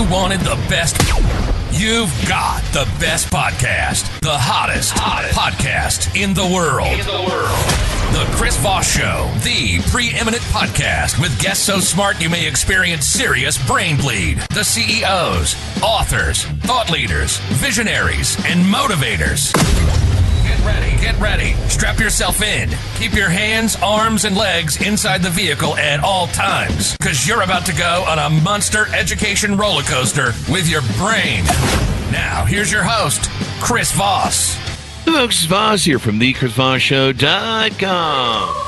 you wanted the best, you've got the best podcast. The hottest podcast in the world. The Chris Voss Show, the preeminent podcast with guests so smart you may experience serious brain bleed. The CEOs, authors, thought leaders, visionaries, and motivators. Get ready. Strap yourself in. Keep your hands, arms, and legs inside the vehicle at all times, because you're about to go on a monster education roller coaster with your brain. Now, here's your host, Chris Voss. Hello, Chris Voss here from thechrisvossshow.com.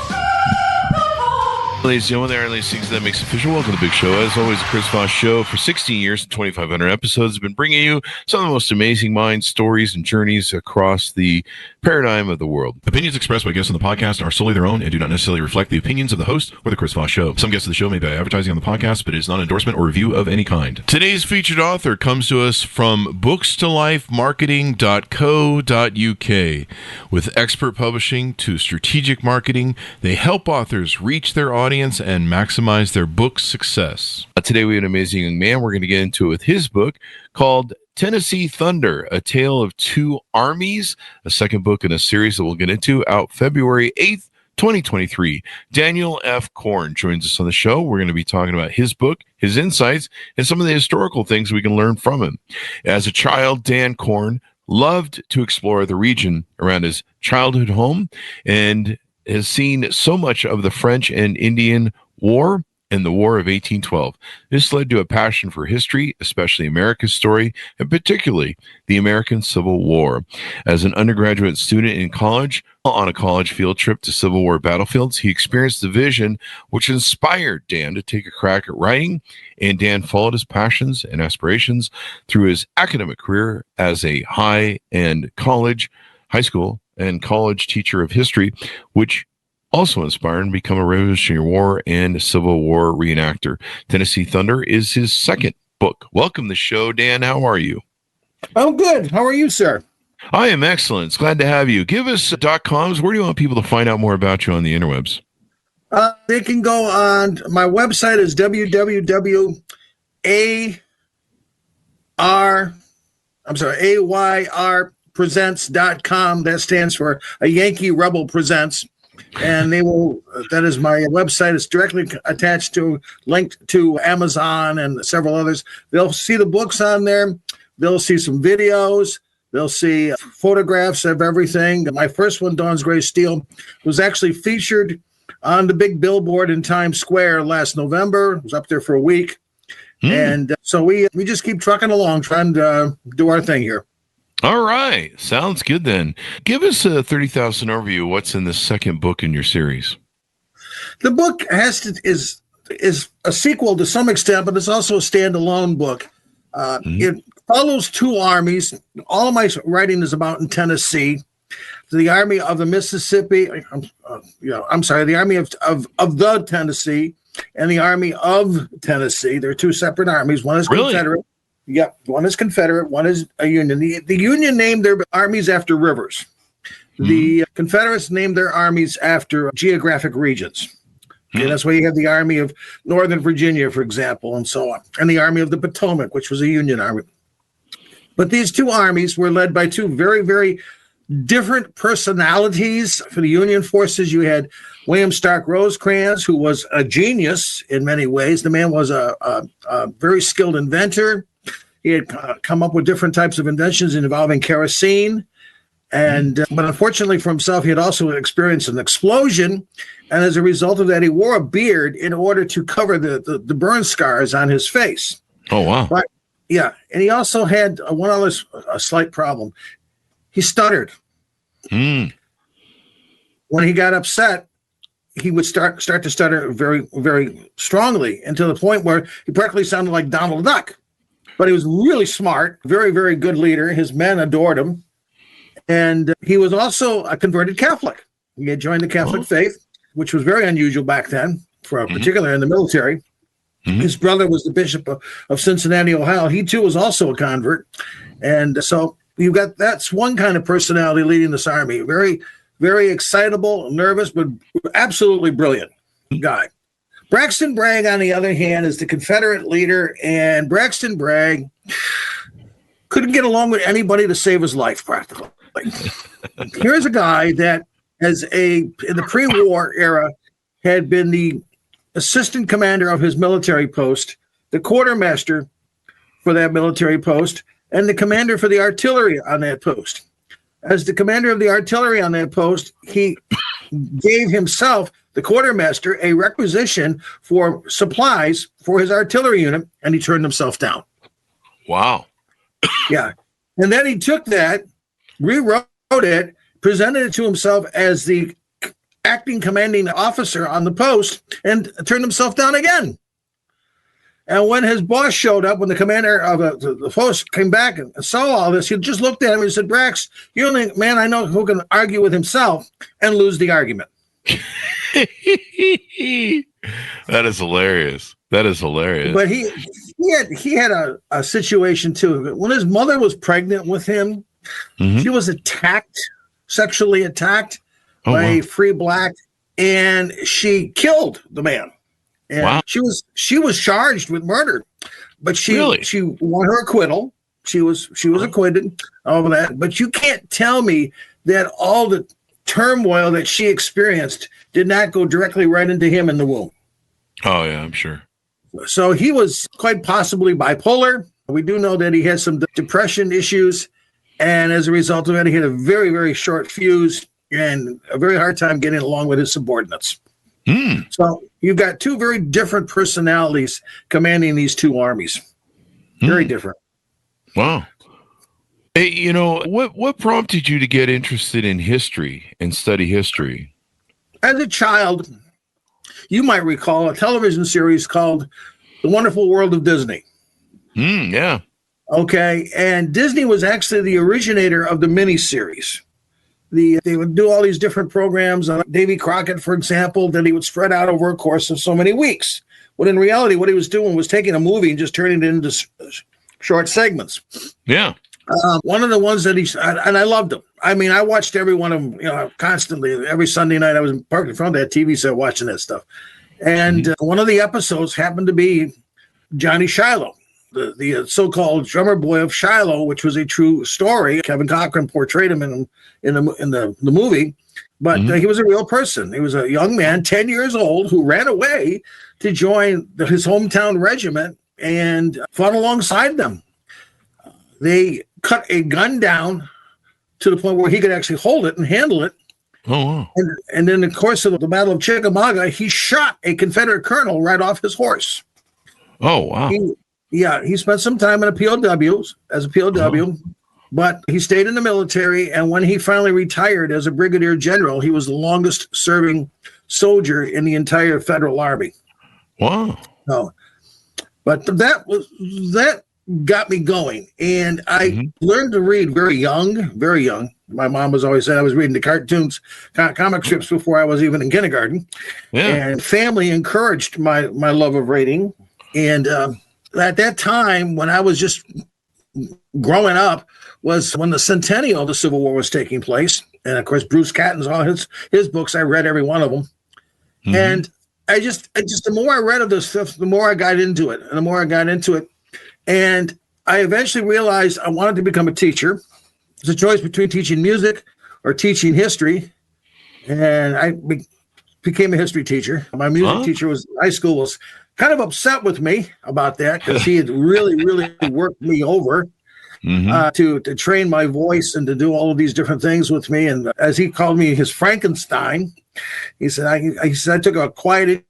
Ladies and gentlemen, there are these things that makes official. Welcome to the big show. As always, the Chris Voss Show for 16 years and 2,500 episodes has been bringing you some of the most amazing minds, stories, and journeys across the paradigm of the world. Opinions expressed by guests on the podcast are solely their own and do not necessarily reflect the opinions of the host or the Chris Voss Show. Some guests of the show may be advertising on the podcast, but it is not an endorsement or review of any kind. Today's featured author comes to us from bookstolifemarketing.co.uk. With expert publishing to strategic marketing, they help authors reach their audience and maximize their book success. Today we have an amazing young man. We're going to get into it with his book called Tennessee Thunder, A Tale of Two Armies, a second book in a series that we'll get into, out February 8th, 2023. Daniel F. Korn joins us on the show. We're going to be talking about his book, his insights, and some of the historical things we can learn from him. As a child, Dan Korn loved to explore the region around his childhood home and has seen so much of the French and Indian War and the War of 1812. This led to a passion for history, especially America's story, and particularly the American Civil War. As an undergraduate student in college, on a college field trip to Civil War battlefields, he experienced the vision which inspired Dan to take a crack at writing, and Dan followed his passions and aspirations through his academic career as a high school and college teacher of history, which also inspired him to become a Revolutionary War and Civil War reenactor. Tennessee Thunder is his second book. Welcome to the show, Dan. How are you? I'm good. How are you, sir? I am excellent. It's glad to have you. Give us .coms. Where do you want people to find out more about you on the interwebs? They can go on, my website is AYRpresents.com. That stands for A Yankee Rebel Presents. And that is my website. It's directly linked to Amazon and several others. They'll see the books on there. They'll see some videos. They'll see photographs of everything. My first one, Dawn's Gray Steel, was actually featured on the big billboard in Times Square last November. It was up there for a week. And so we just keep trucking along, trying to do our thing here. All right. Sounds good then. Give us a 30,000 overview of what's in the second book in your series. The book is a sequel to some extent, but it's also a standalone book. It follows two armies. All of my writing is about in Tennessee. The Army of the Mississippi, the Army of the Tennessee and the Army of Tennessee. They're two separate armies. One is Confederate. Yep, one is Confederate, one is a Union. The Union named their armies after rivers. The Confederates named their armies after geographic regions. Okay, that's why you have the Army of Northern Virginia, for example, and so on, and the Army of the Potomac, which was a Union army. But these two armies were led by two very, very different personalities. For the Union forces, you had William Starke Rosecrans, who was a genius in many ways. The man was a very skilled inventor. He had come up with different types of inventions involving kerosene. But unfortunately for himself, he had also experienced an explosion. And as a result of that, he wore a beard in order to cover the burn scars on his face. Oh, wow. But, yeah. And he also had one other slight problem. He stuttered. When he got upset, he would start to stutter very, very strongly, and to the point where he practically sounded like Donald Duck. But he was really smart, very, very good leader. His men adored him. And he was also a converted Catholic. He had joined the Catholic faith, which was very unusual back then, particularly in the military. His brother was the Bishop of Cincinnati, Ohio. He, too, was also a convert. And so that's one kind of personality leading this army. Very, very excitable, nervous, but absolutely brilliant guy. Braxton Bragg, on the other hand, is the Confederate leader, and Braxton Bragg couldn't get along with anybody to save his life, practically. Here's a guy that, in the pre-war era, had been the assistant commander of his military post, the quartermaster for that military post, and the commander for the artillery on that post. As the commander of the artillery on that post, he gave himself, the quartermaster, a requisition for supplies for his artillery unit, and he turned himself down. Wow. Yeah. And then he took that, rewrote it, presented it to himself as the acting commanding officer on the post, and turned himself down again. And when his boss showed up, when the commander of the post came back and saw all this, he just looked at him and said, Brax, you're the only man I know who can argue with himself and lose the argument. That is hilarious. That is hilarious. But he had a situation too. When his mother was pregnant with him, she was sexually attacked by a free black, and she killed the man. And she was charged with murder, but she won her acquittal. She was acquitted of that. But you can't tell me that all the turmoil that she experienced did not go directly right into him in the womb. Oh yeah, I'm sure. So he was quite possibly bipolar. We do know that he had some depression issues, and as a result of it, he had a very, very short fuse and a very hard time getting along with his subordinates. So you've got two very different personalities commanding these two armies. Very different. Wow. Hey, what prompted you to get interested in history and study history? As a child, you might recall a television series called The Wonderful World of Disney. Yeah. Okay. And Disney was actually the originator of the miniseries. They would do all these different programs. Davy Crockett, for example, that he would spread out over a course of so many weeks. When in reality, what he was doing was taking a movie and just turning it into short segments. Yeah. One of the ones that and I loved them. I mean, I watched every one of them, constantly. Every Sunday night, I was parked in front of that TV set watching that stuff. And one of the episodes happened to be Johnny Shiloh, the so-called drummer boy of Shiloh, which was a true story. Kevin Cochran portrayed him in the movie, but he was a real person. He was a young man, 10 years old, who ran away to join his hometown regiment and fought alongside them. They cut a gun down to the point where he could actually hold it and handle it. Oh, wow. And in the course of the Battle of Chickamauga, he shot a Confederate colonel right off his horse. Oh, wow. He spent some time in as a POW, but he stayed in the military. And when he finally retired as a brigadier general, he was the longest serving soldier in the entire Federal Army. Wow. But that got me going. And I learned to read very young, very young. My mom was always saying I was reading the cartoons, comic strips before I was even in kindergarten. Yeah. And family encouraged my love of reading. And at that time, when I was just growing up, was when the centennial of the Civil War was taking place. And of course, Bruce Catton's all his books, I read every one of them. And I just the more I read of this stuff, the more I got into it. And the more I got into it. And I eventually realized I wanted to become a teacher. It's a choice between teaching music or teaching history. And I became a history teacher. My music teacher in high school was kind of upset with me about that because he had really, really worked me over to train my voice and to do all of these different things with me. And as he called me his Frankenstein, he said, I took a quiet,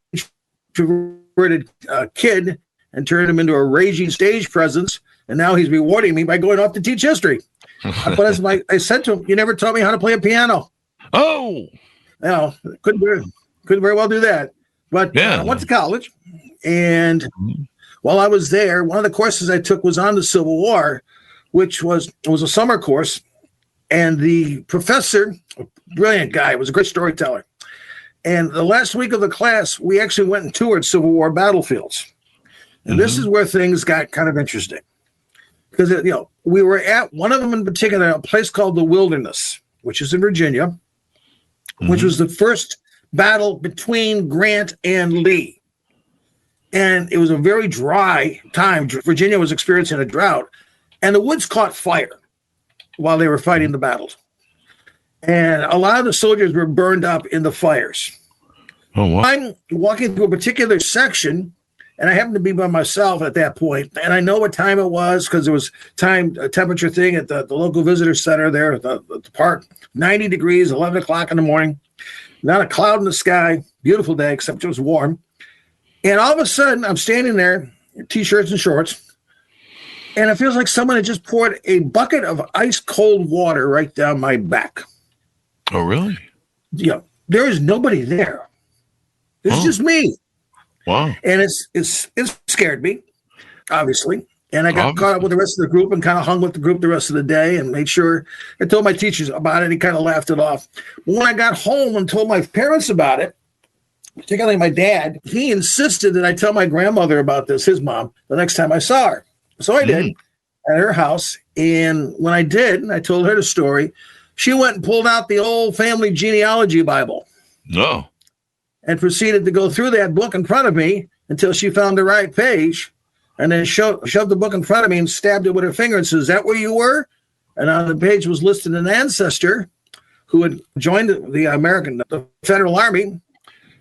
introverted kid and turned him into a raging stage presence. And now he's rewarding me by going off to teach history. But I said to him, you never taught me how to play a piano. Oh, couldn't very well do that. But I went to college, and while I was there, one of the courses I took was on the Civil War, which was a summer course. And the professor, a brilliant guy, was a great storyteller. And the last week of the class, we actually went and toured Civil War battlefields. And this is where things got kind of interesting. Because, we were at one of them in particular, a place called the Wilderness, which is in Virginia, which was the first battle between Grant and Lee. and it was a very dry time. Virginia was experiencing a drought, and the woods caught fire while they were fighting the battles. And a lot of the soldiers were burned up in the fires. Oh, wow. I'm walking through a particular section, and I happened to be by myself at that point, and I know what time it was because there was a temperature thing at the local visitor center there at the park. 90 degrees, 11 o'clock in the morning. Not a cloud in the sky. Beautiful day, except it was warm. And all of a sudden, I'm standing there, T-shirts and shorts, and it feels like someone had just poured a bucket of ice-cold water right down my back. Oh, really? Yeah, there is nobody there. It's just me. Wow. And it scared me, obviously. And I got caught up with the rest of the group and kind of hung with the group the rest of the day and made sure I told my teachers about it. And he kind of laughed it off. But when I got home and told my parents about it, particularly my dad, he insisted that I tell my grandmother about this, his mom, the next time I saw her. So I did at her house. And when I did, I told her the story. She went and pulled out the old family genealogy Bible. No. And proceeded to go through that book in front of me until she found the right page, and then shoved the book in front of me and stabbed it with her finger and says, "Is that where you were?" And on the page was listed an ancestor who had joined the Federal Army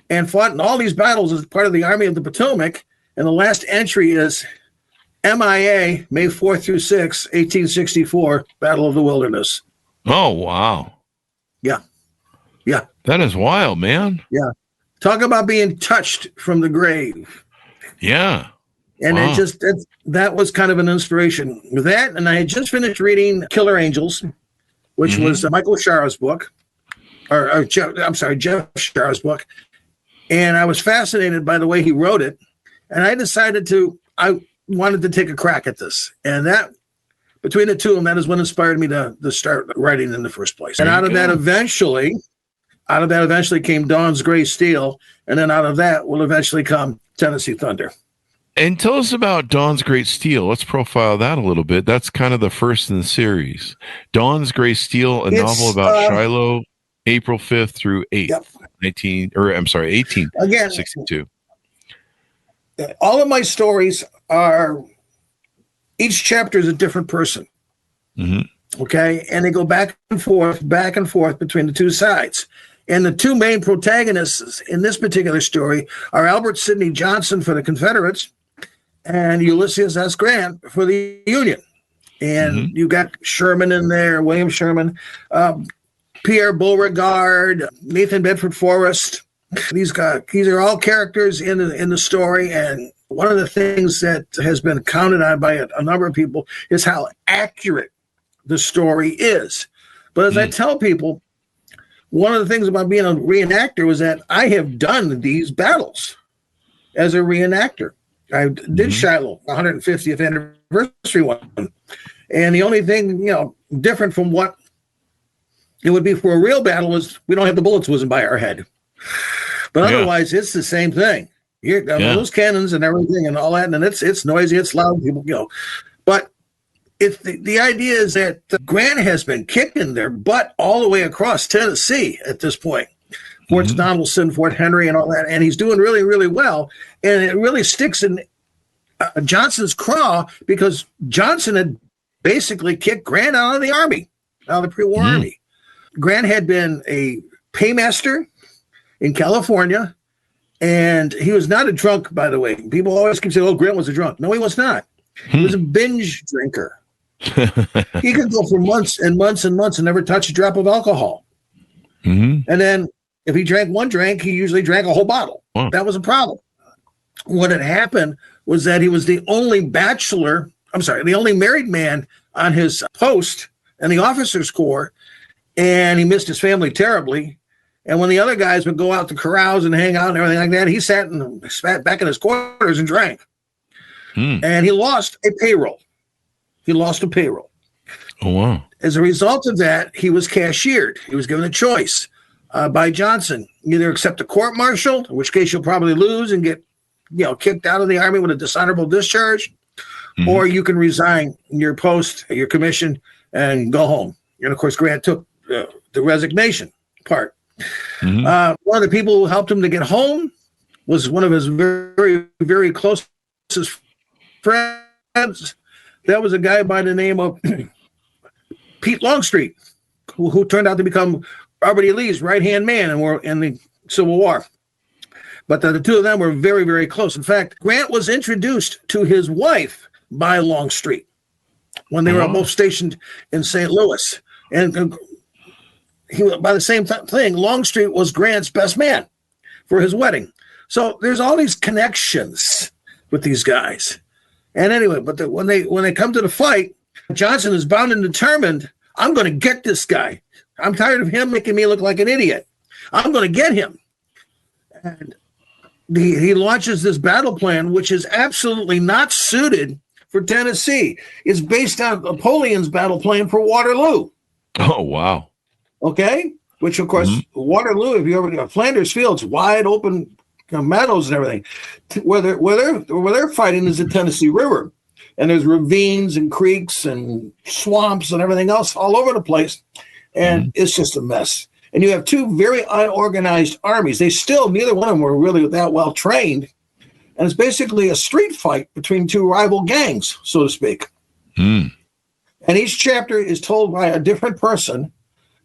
and fought in all these battles as part of the Army of the Potomac. And the last entry is MIA, May 4th through 6th, 1864, Battle of the Wilderness. Oh, wow. Yeah. Yeah. That is wild, man. Yeah. Talk about being touched from the grave. Yeah. And that was kind of an inspiration with that. And I had just finished reading Killer Angels, which was Michael Shar's book, Jeff Shar's book. And I was fascinated by the way he wrote it. And I decided I wanted to take a crack at this. And that, between the two of them, that is what inspired me to start writing in the first place. And out of that eventually came Dawn's Gray Steel. And then out of that will eventually come Tennessee Thunder. And tell us about Dawn's Great Steel. Let's profile that a little bit. That's kind of the first in the series. Dawn's Great Steel, novel about Shiloh, April 5th through 8th, 1862. Again, all of my stories are, each chapter is a different person. Okay? And they go back and forth between the two sides. And the two main protagonists in this particular story are Albert Sidney Johnson for the Confederates and Ulysses S. Grant for the Union. And you got Sherman in there, William Sherman, Pierre Beauregard, Nathan Bedford Forrest. These are all characters in the story. And one of the things that has been counted on by a number of people is how accurate the story is. But as I tell people, one of the things about being a reenactor was that I have done these battles as a reenactor. I did Shiloh, 150th anniversary one. And the only thing, different from what it would be for a real battle was we don't have the bullets whizzing by our head. But otherwise, it's the same thing. Those cannons and everything and all that, and it's noisy, it's loud, people go. But it's the idea is that Grant has been kicking their butt all the way across Tennessee at this point. Fort Donelson, Fort Henry, and all that, and he's doing really, really well. And it really sticks in Johnson's craw because Johnson had basically kicked Grant out of the Army, out of the pre-war Army. Grant had been a paymaster in California, and he was not a drunk, by the way. People always keep saying, "Oh, Grant was a drunk." No, he was not. He was a binge drinker. He could go for months and months and months and never touch a drop of alcohol. And then if he drank one drink, he usually drank a whole bottle. Wow. That was a problem. What had happened was that he was the only the only married man on his post in the officers' corps, and he missed his family terribly. And when the other guys would go out to carouse and hang out and everything like that, he sat back in his quarters and drank. And he lost a payroll. Oh, wow. As a result of that, he was cashiered. He was given a choice by Johnson. Either accept a court-martial, in which case you'll probably lose and get kicked out of the Army with a dishonorable discharge, or you can resign your post, your commission, and go home. And, of course, Grant took the resignation part. One of the people who helped him to get home was one of his very, very closest friends. That was a guy by the name of Pete Longstreet, who turned out to become Robert E. Lee's right-hand man in the Civil War. But the two of them were very, very close. In fact, Grant was introduced to his wife by Longstreet when they were both stationed in St. Louis. And by the same thing, Longstreet was Grant's best man for his wedding. So there's all these connections with these guys. And anyway, but when they come to the fight, Johnson is bound and determined, I'm going to get this guy. I'm tired of him making me look like an idiot. I'm going to get him. And he launches this battle plan, which is absolutely not suited for Tennessee. It's based on Napoleon's battle plan for Waterloo. Oh, wow. Okay? Which, of course, Waterloo, if you ever go, Flanders Fields, wide open meadows and everything. Where they're fighting is the Tennessee River. And there's ravines and creeks and swamps and everything else all over the place. And it's just a mess. And you have two very unorganized armies. Neither one of them were really that well trained. And it's basically a street fight between two rival gangs, so to speak. And each chapter is told by a different person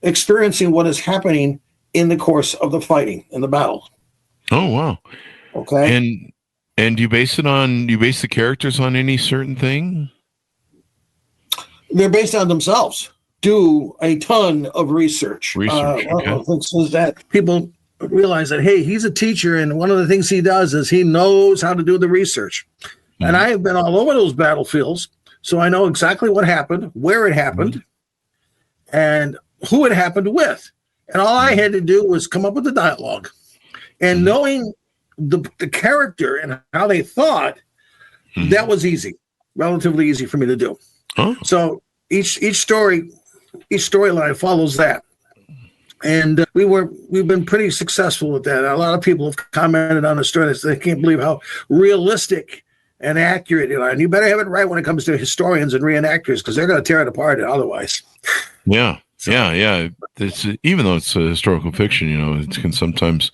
experiencing what is happening in the course of the fighting, in the battle. Oh, wow. Okay. And you base the characters on any certain thing? They're based on themselves. Do a ton of research. Okay. One of the things is that people realize that, hey, he's a teacher, and one of the things he does is he knows how to do the research. And I have been all over those battlefields, so I know exactly what happened, where it happened, and who it happened with. And all I had to do was come up with the dialogue. And knowing the character and how they thought, that was relatively easy for me to do. Oh. So each storyline follows that. And we've been pretty successful with that. A lot of people have commented on the story that they can't believe how realistic and accurate it are. And you better have it right when it comes to historians and reenactors, because they're going to tear it apart otherwise. Yeah. Yeah. It's, even though it's a historical fiction, it can sometimes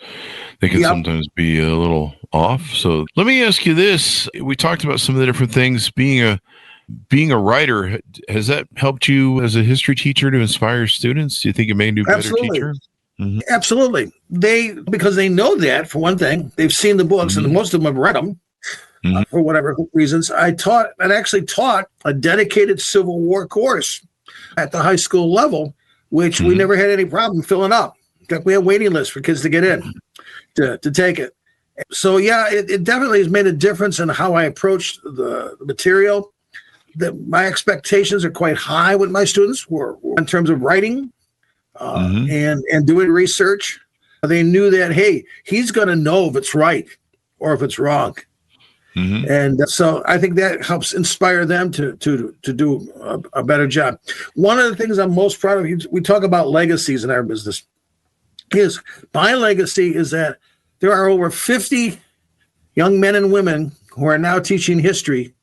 be a little off. So let me ask you this. We talked about some of the different things. Being a writer, has that helped you as a history teacher to inspire students? Do you think it made you a better teacher? Absolutely. Because they know that, for one thing. They've seen the books, and most of them have read them for whatever reasons. I actually taught a dedicated Civil War course at the high school level, which we never had any problem filling up. In fact, we had waiting lists for kids to get in to take it. So, yeah, it definitely has made a difference in how I approached the material. My expectations are quite high with my students in terms of writing and doing research. They knew that, hey, he's going to know if it's right or if it's wrong. And so I think that helps inspire them to do a better job. One of the things I'm most proud of, we talk about legacies in our business, is my legacy is that there are over 50 young men and women who are now teaching history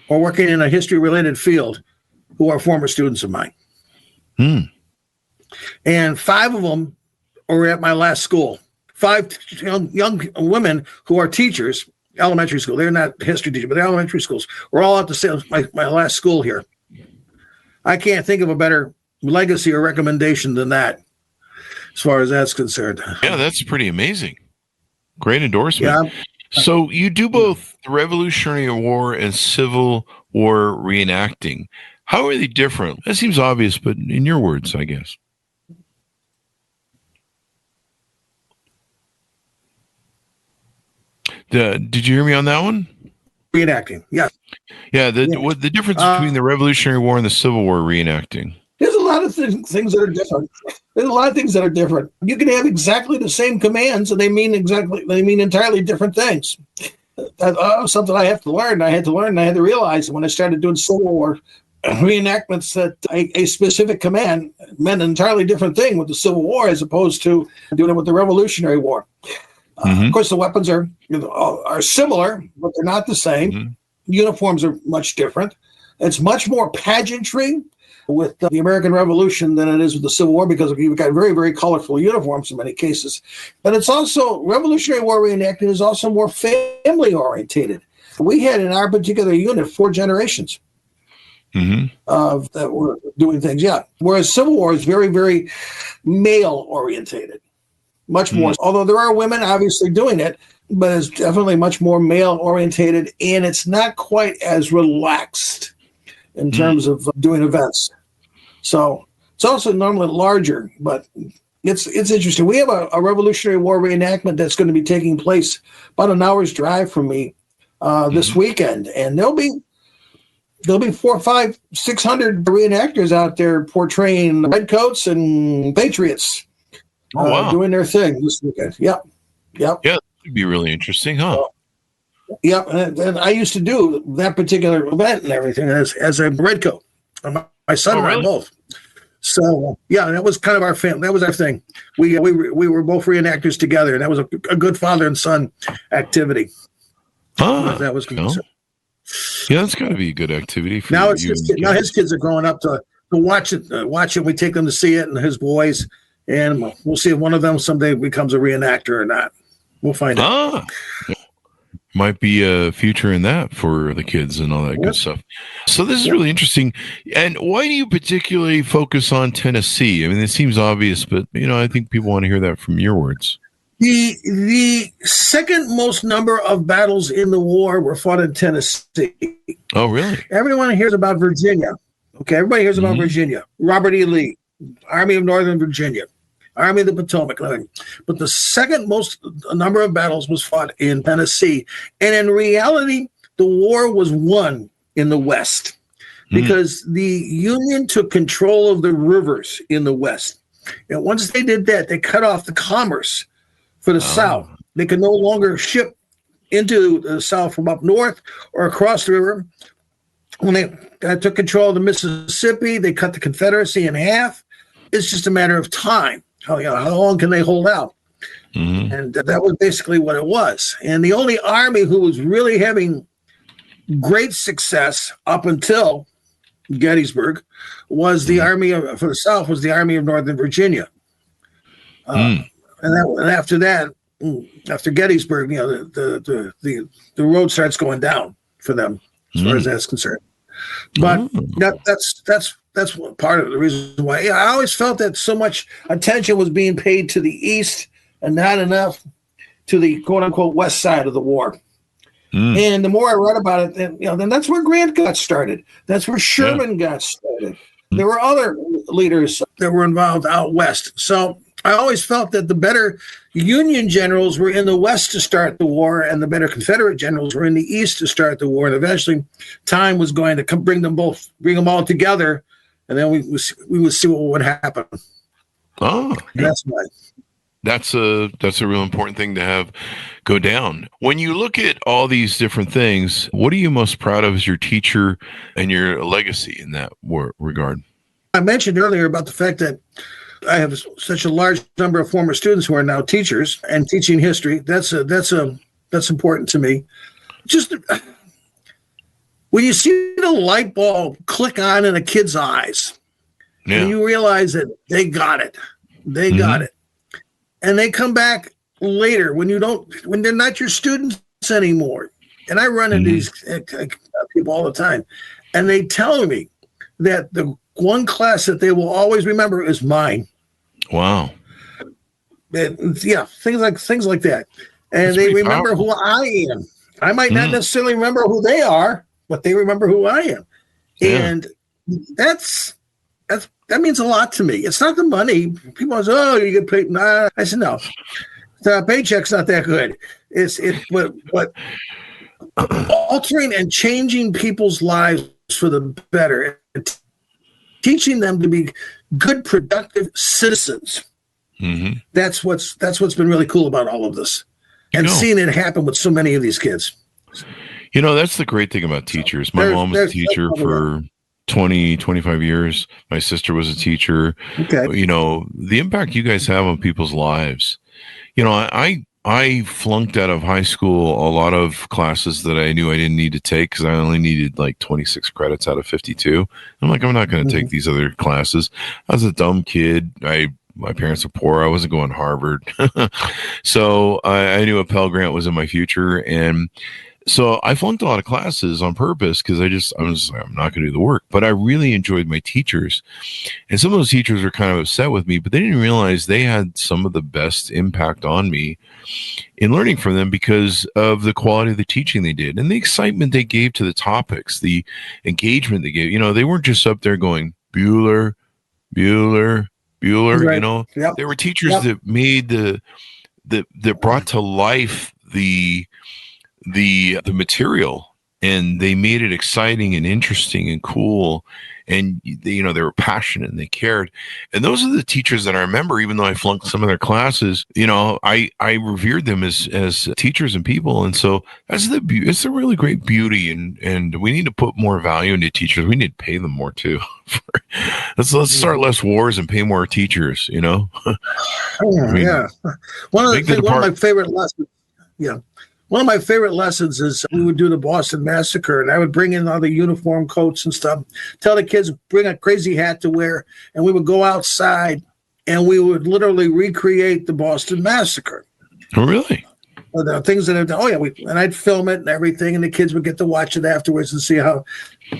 or working in a history-related field who are former students of mine. And 5 of them are at my last school. 5 young women who are teachers, elementary school. They're not history teachers, but they're elementary schools. We're all at the same, my last school here. I can't think of a better legacy or recommendation than that, as far as that's concerned. Yeah, that's pretty amazing. Great endorsement. Yeah. So you do both the Revolutionary War and Civil War reenacting. How are they different? That seems obvious, but in your words, I guess. Did you hear me on that one? Reenacting, yeah. Yeah, what the difference between the Revolutionary War and the Civil War reenacting? There's a lot of things that are different. There's a lot of things that are different. You can have exactly the same commands, and they mean entirely different things. That something I have to learn. I had to realize when I started doing Civil War reenactments that a specific command meant an entirely different thing with the Civil War as opposed to doing it with the Revolutionary War. Of course, the weapons are similar, but they're not the same. Uniforms are much different. It's much more pageantry with the American Revolution than it is with the Civil War, because you've got very, very colorful uniforms in many cases. But it's also, Revolutionary War reenacting is also more family orientated. We had in our particular unit 4 generations that were doing things, yeah. Whereas Civil War is very, very male orientated, much more. Although there are women obviously doing it, but it's definitely much more male orientated, and it's not quite as relaxed in terms of doing events. So it's also normally larger, but it's interesting. We have a Revolutionary War reenactment that's going to be taking place about an hour's drive from me this weekend, and there'll be 400, 500, 600 reenactors out there portraying redcoats and patriots doing their thing this weekend. Yep. Yeah, that'd be really interesting, huh? Yep, and I used to do that particular event and everything as a redcoat. My son and I both. So yeah, that was kind of our family. That was our thing. We were both reenactors together, and that was a good father and son activity. That was cool. Yeah, that's got to be a good activity for now. Now his kids are growing up to watch it. We take them to see it, and his boys, and we'll see if one of them someday becomes a reenactor or not. We'll find out. Might be a future in that for the kids and all that good stuff. So this is really interesting. And why do you particularly focus on Tennessee? I mean, it seems obvious, but I think people want to hear that from your words. The second most number of battles in the war were fought in Tennessee. Oh, really? Everyone hears about Virginia. Okay, everybody hears about Virginia. Robert E. Lee, Army of Northern Virginia. Army of the Potomac. But the second most number of battles was fought in Tennessee. And in reality, the war was won in the West because the Union took control of the rivers in the West. And once they did that, they cut off the commerce for the South. They could no longer ship into the South from up north or across the river. When they took control of the Mississippi, they cut the Confederacy in half. It's just a matter of time. How long can they hold out? And that was basically what it was. And the only army who was really having great success up until Gettysburg was the Army for the South was the Army of Northern Virginia. And after that, after Gettysburg, the road starts going down for them as far as that's concerned. But that's part of the reason why. I always felt that so much attention was being paid to the East and not enough to the quote unquote West side of the war. And the more I read about it, then that's where Grant got started. That's where Sherman got started. There were other leaders that were involved out West. So I always felt that the better Union generals were in the West to start the war, and the better Confederate generals were in the East to start the war. And eventually, time was going to bring them all together, and then we would see what would happen. Oh, that's right. That's a real important thing to have go down. When you look at all these different things, what are you most proud of as your teacher and your legacy in that regard? I mentioned earlier about the fact that I have such a large number of former students who are now teachers and teaching history. That's important to me. Just when you see the light bulb click on in a kid's eyes, and you realize that they got it, and they come back later when they're not your students anymore. And I run into these people all the time, and they tell me that the one class that they will always remember is mine. Wow. Yeah, things like that. And they remember powerful. Who I am. I might not necessarily remember who they are, but they remember who I am. Yeah. And that means a lot to me. It's not the money. People say, "Oh, you get paid." Nah. I said, "No, the paycheck's not that good." But altering and changing people's lives for the better, teaching them to be good, productive citizens. That's what's been really cool about all of this, and seeing it happen with so many of these kids. That's the great thing about teachers. My mom was a teacher for 20, 25 years. My sister was a teacher. Okay. The impact you guys have on people's lives. I I flunked out of high school a lot of classes that I knew I didn't need to take because I only needed like 26 credits out of 52. I'm like, I'm not going to take these other classes. I was a dumb kid. My parents were poor. I wasn't going to Harvard. So I knew a Pell Grant was in my future. And so I flunked a lot of classes on purpose because I'm not going to do the work. But I really enjoyed my teachers. And some of those teachers were kind of upset with me, but they didn't realize they had some of the best impact on me in learning from them because of the quality of the teaching they did and the excitement they gave to the topics, the engagement they gave. You know, they weren't just up there going, Bueller, right. You know, There were teachers that made that brought to life the material, and they made it exciting and interesting and cool. And they were passionate and they cared. And those are the teachers that I remember, even though I flunked some of their classes, I revered them as teachers and people. And so it's a really great beauty. And we need to put more value into teachers. We need to pay them more too. Let's start less wars and pay more teachers, One of my favorite lessons. Yeah. One of my favorite lessons is we would do the Boston Massacre, and I would bring in all the uniform coats and stuff, tell the kids, bring a crazy hat to wear, and we would go outside, and we would literally recreate the Boston Massacre. Oh, really? The things that I've done. And I'd film it and everything, and the kids would get to watch it afterwards and see how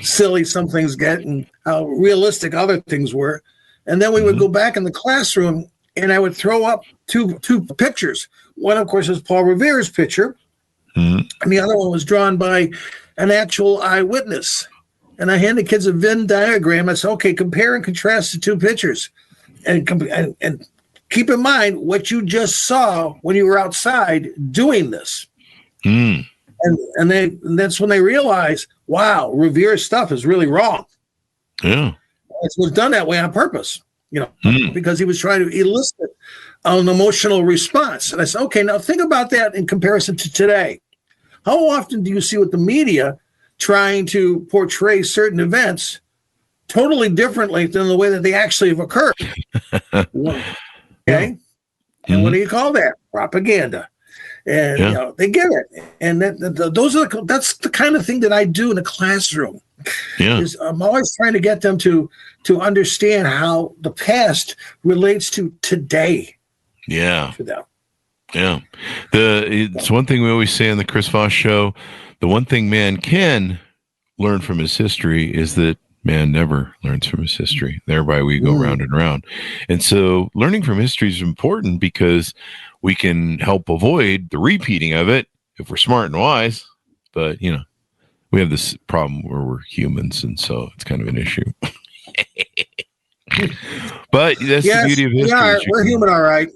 silly some things get and how realistic other things were. And then we would go back in the classroom, and I would throw up two pictures. One, of course, is Paul Revere's picture. And the other one was drawn by an actual eyewitness. And I hand the kids a Venn diagram. I said, okay, compare and contrast the two pictures. And keep in mind what you just saw when you were outside doing this. And that's when they realize, wow, Revere's stuff is really wrong. Yeah. It was done that way on purpose, because he was trying to elicit an emotional response. And I said, okay, now think about that in comparison to today. How often do you see with the media trying to portray certain events totally differently than the way that they actually have occurred? Okay. And what do you call that? Propaganda. And they get it. And that's the kind of thing that I do in the classroom. Is I'm always trying to get them to understand how the past relates to today. Yeah. For them. Yeah. It's one thing we always say on the Chris Voss Show. The one thing man can learn from his history is that man never learns from his history. Thereby we go round and round. And so learning from history is important because we can help avoid the repeating of it if we're smart and wise. But, we have this problem where we're humans, and so it's kind of an issue. But that's the beauty of history. We're human, all right.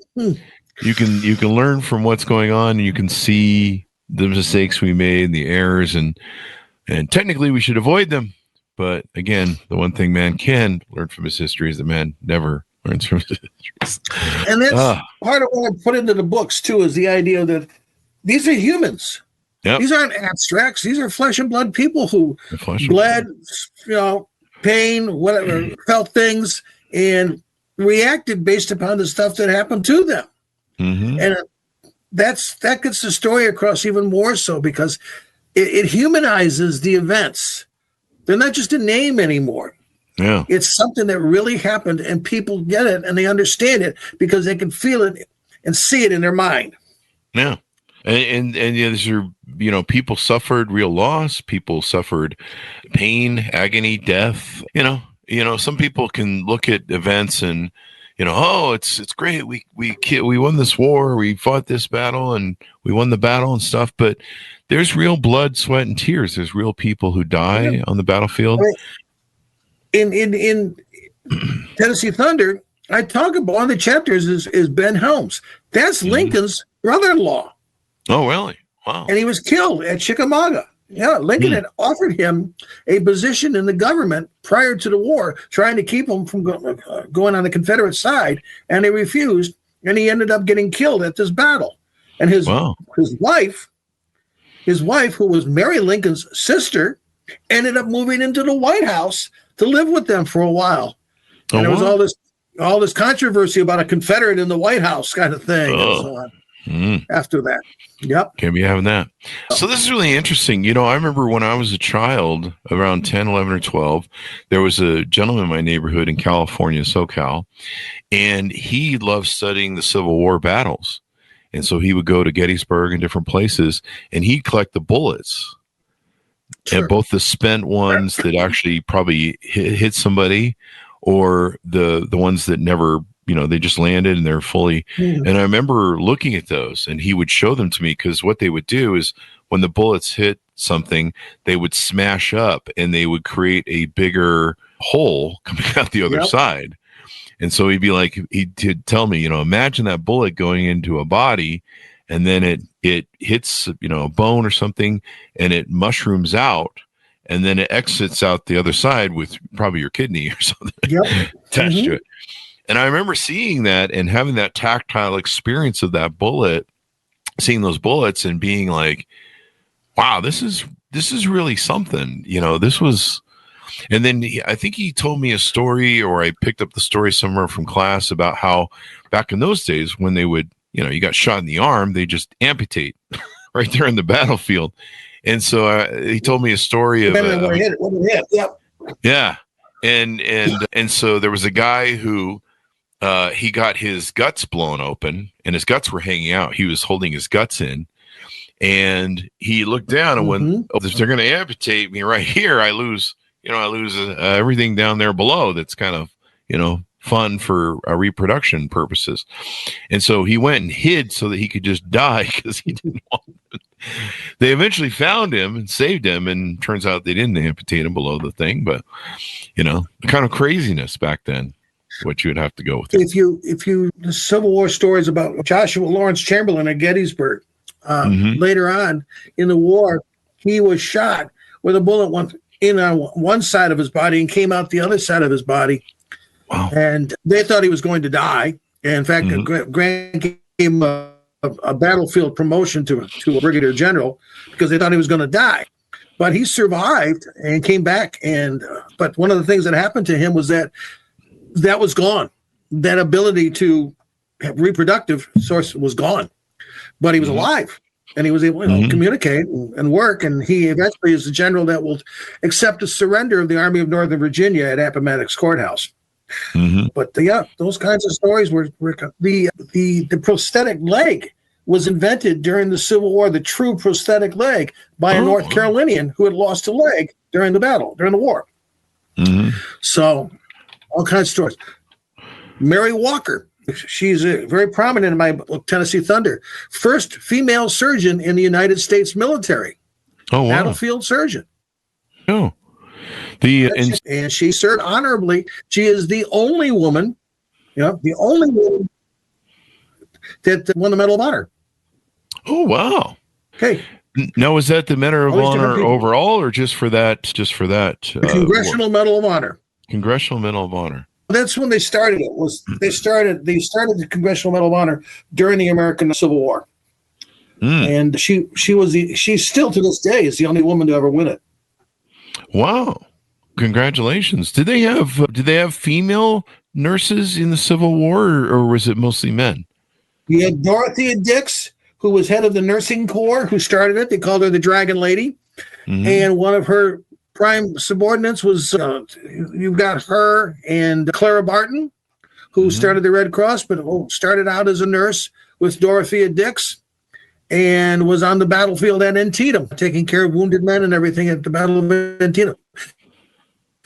You can learn from what's going on, and you can see the mistakes we made, the errors, and technically we should avoid them. But again, the one thing man can learn from his history is that man never learns from his history. And that's part of what I put into the books too, is the idea that these are humans. Yep. These aren't abstracts. These are flesh and blood people who bled, pain, whatever, felt things, and reacted based upon the stuff that happened to them. And that gets the story across even more so because it humanizes the events. They're not just a name anymore. Yeah, it's something that really happened, and people get it and they understand it because they can feel it and see it in their mind. Yeah, and these are people suffered real loss. People suffered pain, agony, death. Some people can look at events and it's great. We won this war. We fought this battle and we won the battle and stuff. But there's real blood, sweat, and tears. There's real people who die on the battlefield. In Tennessee Thunder, I talk about one of the chapters is Ben Helms. That's Lincoln's brother-in-law. Oh, really? Wow. And he was killed at Chickamauga. Yeah, Lincoln had offered him a position in the government prior to the war, trying to keep him from going on the Confederate side, and he refused, and he ended up getting killed at this battle. And his wife, who was Mary Lincoln's sister, ended up moving into the White House to live with them for a while. And there was all this controversy about a Confederate in the White House kind of thing. And so on. after that. Yep. Can't be having that. So this is really interesting. You know, I remember when I was a child, around 10, 11, or 12, there was a gentleman in my neighborhood in California, SoCal, and he loved studying the Civil War battles. And so he would go to Gettysburg and different places, and he'd collect the bullets. Sure. And both the spent ones that actually probably hit somebody, or the ones that never, you know, they just landed and they're fully. And I remember looking at those, and he would show them to me, because what they would do is when the bullets hit something, they would smash up and they would create a bigger hole coming out the other side. And so he'd be like, he'd tell me, you know, imagine that bullet going into a body, and then it hits, you know, a bone or something, and it mushrooms out, and then it exits out the other side with probably your kidney or something attached to it. And I remember seeing that and having that tactile experience of that bullet, seeing those bullets and being like, wow, this is really something, you know, this was. And then I think he told me a story, or I picked up the story somewhere from class, about how back in those days when they would, you know, you got shot in the arm, they just amputate right there in the battlefield. And so he told me a story of yeah. And so there was a guy who he got his guts blown open, and his guts were hanging out. He was holding his guts in, and he looked down and went, oh, if they're going to amputate me right here, I lose everything down there below. That's kind of, you know, fun for reproduction purposes. And so he went and hid so that he could just die, because he didn't want it. They eventually found him and saved him, and turns out they didn't amputate him below the thing. But, you know, the kind of craziness back then, what you would have to go with. If you the Civil War stories about Joshua Lawrence Chamberlain at Gettysburg, later on in the war, he was shot with a bullet went in on one side of his body and came out the other side of his body. Wow. And they thought he was going to die. And in fact, Grant gave him a battlefield promotion to a brigadier general, because they thought he was going to die. But he survived and came back. And but one of the things that happened to him was that was gone. That ability to have reproductive source was gone. But he was alive, and he was able to communicate and work. And he eventually is the general that will accept the surrender of the Army of Northern Virginia at Appomattox Courthouse. But those kinds of stories were the prosthetic leg was invented during the Civil War, the true prosthetic leg, by a North Carolinian who had lost a leg during the war. So all kinds of stories. Mary Walker, she's very prominent in my book, Tennessee Thunder. First female surgeon in the United States military. Oh, wow. Battlefield surgeon. Oh. And she served honorably. She is the only woman, that won the Medal of Honor. Oh, wow. Okay. Now, is that the Medal of Honor overall, or just for that? The Congressional Medal of Honor. Congressional Medal of Honor. That's when they started it. They started the Congressional Medal of Honor during the American Civil War. And she still to this day is the only woman to ever win it. Wow. Congratulations. Did they have female nurses in the Civil War, or was it mostly men? You had Dorothea Dix, who was head of the nursing corps, who started it. They called her the Dragon Lady. And one of her prime subordinates was, you've got her and Clara Barton, who started the Red Cross, but started out as a nurse with Dorothea Dix, and was on the battlefield at Antietam, taking care of wounded men and everything at the Battle of Antietam.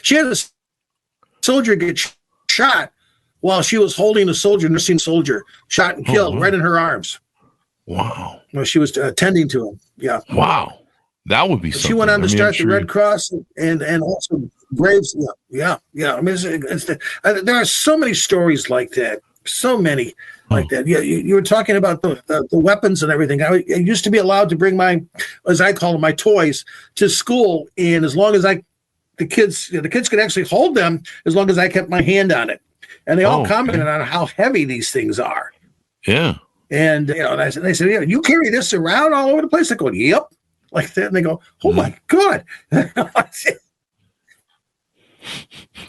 She had a soldier get shot while she was holding a soldier, nursing soldier, shot and killed right in her arms. Wow. Well, she was attending to him. Yeah. Wow. That would be something. She went on to start the Red Cross and also Braves. Yeah. I mean, there are so many stories like that. So many like that. Yeah, you were talking about the weapons and everything. I used to be allowed to bring my, as I call them, my toys to school, and as long as the kids could actually hold them, as long as I kept my hand on it, and they all commented on how heavy these things are. Yeah. And they said, yeah, you carry this around all over the place. I go, yep, like that. And they go, oh my God.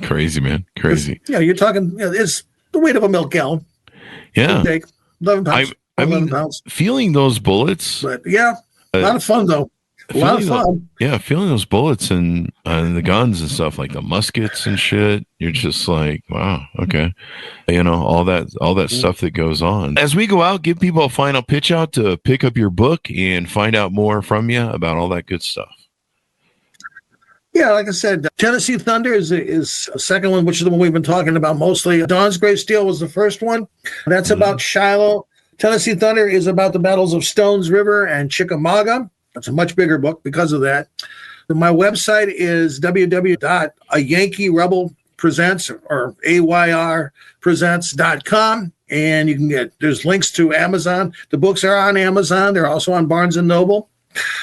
Crazy, man. Crazy. You're talking, it's the weight of a milk gallon. Yeah. Take 11 pounds. 11 pounds. Feeling those bullets. But yeah, a lot of fun though. A lot of fun. Feeling those bullets and the guns and stuff, like the muskets and shit. You're just like, wow, okay. All that stuff that goes on. As we go out, give people a final pitch out to pick up your book and find out more from you about all that good stuff. Yeah, like I said, Tennessee Thunder is a second one, which is the one we've been talking about mostly. Dawn's Gray Steel was the first one. That's about Shiloh. Tennessee Thunder is about the battles of Stones River and Chickamauga. It's a much bigger book because of that. My website is www.ayankeerebelpresents or AYRpresents.com. And you can there's links to Amazon. The books are on Amazon. They're also on Barnes & Noble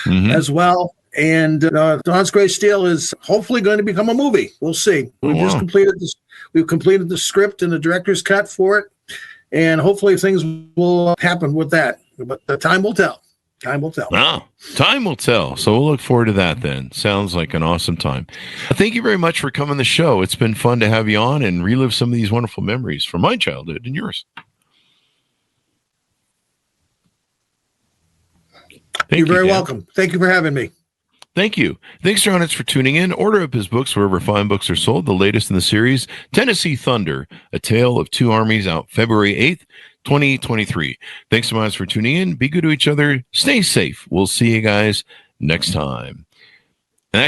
as well. And Dawn's Gray Steel is hopefully going to become a movie. We'll see. We've completed this. We've completed the script and the director's cut for it. And hopefully things will happen with that. But the time will tell. Time will tell. Wow. Time will tell. So we'll look forward to that then. Sounds like an awesome time. Thank you very much for coming on the show. It's been fun to have you on and relive some of these wonderful memories from my childhood and yours. You're very welcome. Thank you for having me. Thank you. Thanks to Ronitz for tuning in. Order up his books wherever fine books are sold. The latest in the series, Tennessee Thunder, A Tale of Two Armies, out February 8th, 2023. Thanks so much for tuning in. Be good to each other. Stay safe. We'll see you guys next time. And